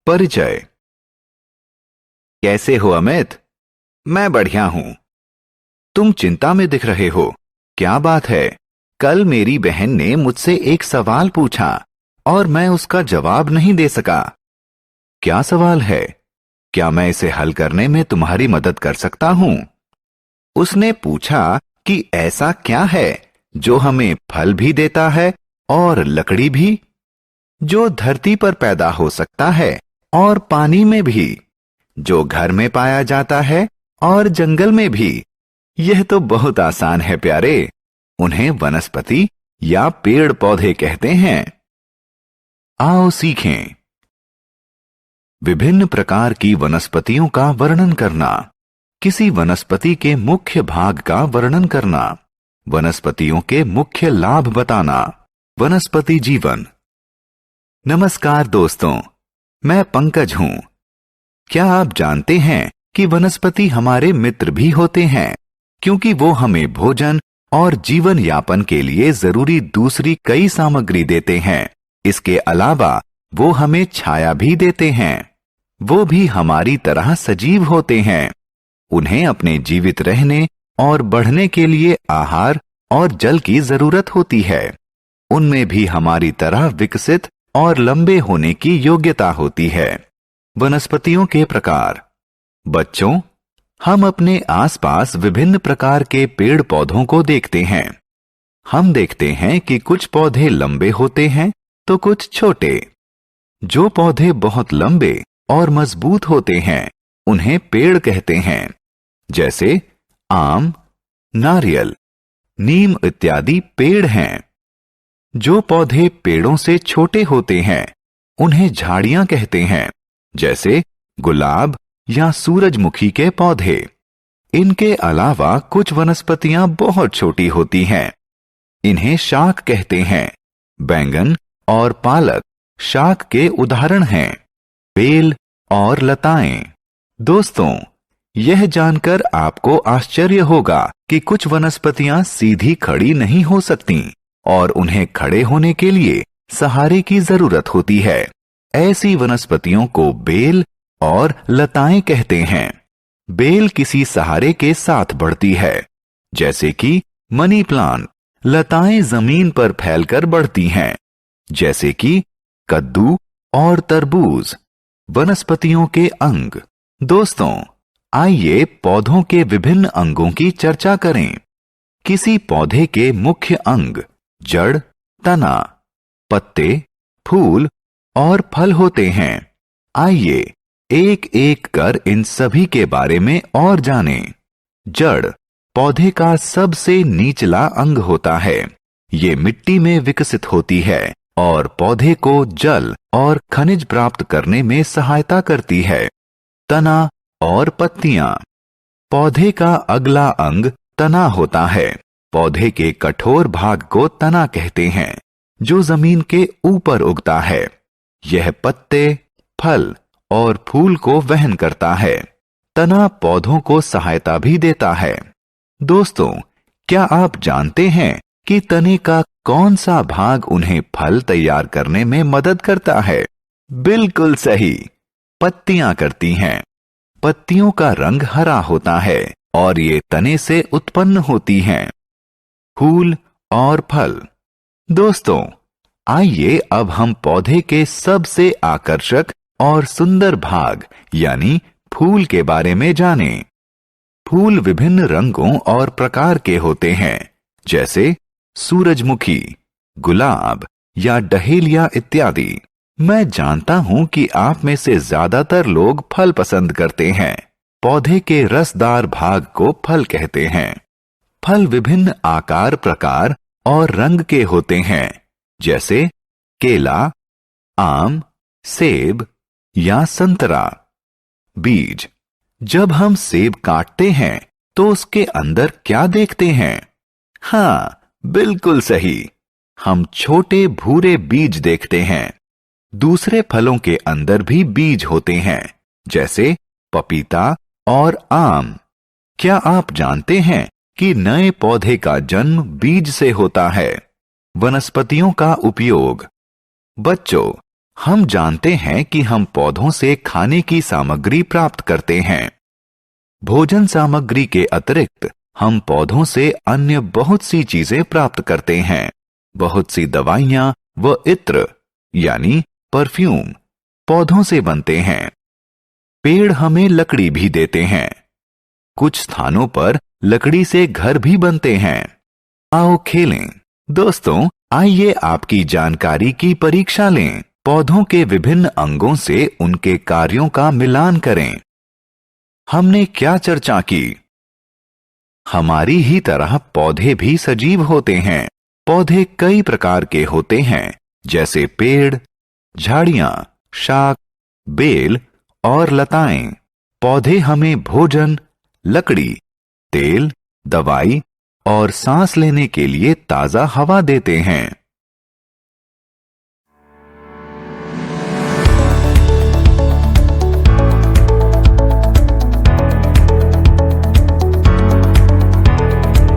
परिचय। कैसे हो अमित? मैं बढ़िया हूं। तुम चिंता में दिख रहे हो, क्या बात है? कल मेरी बहन ने मुझसे एक सवाल पूछा और मैं उसका जवाब नहीं दे सका। क्या सवाल है? क्या मैं इसे हल करने में तुम्हारी मदद कर सकता हूं? उसने पूछा कि ऐसा क्या है जो हमें फल भी देता है और लकड़ी भी, जो धरती पर पैदा हो सकता है और पानी में भी, जो घर में पाया जाता है और जंगल में भी। यह तो बहुत आसान है प्यारे। उन्हें वनस्पति या पेड़ पौधे कहते हैं। आओ सीखें। विभिन्न प्रकार की वनस्पतियों का वर्णन करना। किसी वनस्पति के मुख्य भाग का वर्णन करना। वनस्पतियों के मुख्य लाभ बताना। वनस्पति जीवन। नमस्कार दोस्तों, मैं पंकज हूं। क्या आप जानते हैं कि वनस्पति हमारे मित्र भी होते हैं, क्योंकि वो हमें भोजन और जीवन यापन के लिए जरूरी दूसरी कई सामग्री देते हैं। इसके अलावा वो हमें छाया भी देते हैं। वो भी हमारी तरह सजीव होते हैं। उन्हें अपने जीवित रहने और बढ़ने के लिए आहार और जल की जरूरत होती है। उनमें भी हमारी तरह विकसित और लंबे होने की योग्यता होती है। वनस्पतियों के प्रकार। बच्चों, हम अपने आसपास विभिन्न प्रकार के पेड़ पौधों को देखते हैं। हम देखते हैं कि कुछ पौधे लंबे होते हैं तो कुछ छोटे। जो पौधे बहुत लंबे और मजबूत होते हैं उन्हें पेड़ कहते हैं, जैसे आम, नारियल, नीम इत्यादि पेड़ हैं। जो पौधे पेड़ों से छोटे होते हैं उन्हें झाड़ियां कहते हैं, जैसे गुलाब या सूरजमुखी के पौधे। इनके अलावा कुछ वनस्पतियां बहुत छोटी होती हैं। इन्हें शाक कहते हैं। बैंगन और पालक शाक के उदाहरण हैं। बेल और लताएं। दोस्तों, यह जानकर आपको आश्चर्य होगा कि कुछ वनस्पतियां सीधी खड़ी नहीं हो सकती और उन्हें खड़े होने के लिए सहारे की जरूरत होती है। ऐसी वनस्पतियों को बेल और लताएं कहते हैं। बेल किसी सहारे के साथ बढ़ती है, जैसे कि मनी प्लांट। लताएं जमीन पर फैलकर बढ़ती हैं, जैसे कि कद्दू और तरबूज। वनस्पतियों के अंग। दोस्तों, आइए पौधों के विभिन्न अंगों की चर्चा करें। किसी पौधे के मुख्य अंग जड़, तना, पत्ते, फूल और फल होते हैं। आइए एक एक कर इन सभी के बारे में और जानें। जड़ पौधे का सबसे निचला अंग होता है। ये मिट्टी में विकसित होती है और पौधे को जल और खनिज प्राप्त करने में सहायता करती है। तना और पत्तियां। पौधे का अगला अंग तना होता है। पौधे के कठोर भाग को तना कहते हैं, जो जमीन के ऊपर उगता है। यह पत्ते, फल और फूल को वहन करता है। तना पौधों को सहायता भी देता है। दोस्तों, क्या आप जानते हैं कि तने का कौन सा भाग उन्हें फल तैयार करने में मदद करता है? बिल्कुल सही, पत्तियां करती हैं। पत्तियों का रंग हरा होता है और ये तने से उत्पन्न होती हैं। फूल और फल। दोस्तों, आइए अब हम पौधे के सबसे आकर्षक और सुंदर भाग यानी फूल के बारे में जानें। फूल विभिन्न रंगों और प्रकार के होते हैं, जैसे सूरजमुखी, गुलाब या डहेलिया इत्यादि। मैं जानता हूं कि आप में से ज्यादातर लोग फल पसंद करते हैं। पौधे के रसदार भाग को फल कहते हैं। फल विभिन्न आकार, प्रकार और रंग के होते हैं, जैसे केला, आम, सेब या संतरा। बीज। जब हम सेब काटते हैं तो उसके अंदर क्या देखते हैं? हाँ, बिल्कुल सही, हम छोटे भूरे बीज देखते हैं। दूसरे फलों के अंदर भी बीज होते हैं, जैसे पपीता और आम। क्या आप जानते हैं कि नए पौधे का जन्म बीज से होता है? वनस्पतियों का उपयोग। बच्चों, हम जानते हैं कि हम पौधों से खाने की सामग्री प्राप्त करते हैं। भोजन सामग्री के अतिरिक्त हम पौधों से अन्य बहुत सी चीजें प्राप्त करते हैं। बहुत सी दवाइयां व इत्र यानी परफ्यूम पौधों से बनते हैं। पेड़ हमें लकड़ी भी देते हैं। कुछ स्थानों पर लकड़ी से घर भी बनते हैं। आओ खेलें। दोस्तों, आइए आपकी जानकारी की परीक्षा लें। पौधों के विभिन्न अंगों से उनके कार्यों का मिलान करें। हमने क्या चर्चा की? हमारी ही तरह पौधे भी सजीव होते हैं। पौधे कई प्रकार के होते हैं, जैसे पेड़, झाड़ियां, शाक, बेल और लताएं। पौधे हमें भोजन, लकड़ी, तेल, दवाई और सांस लेने के लिए ताजा हवा देते हैं।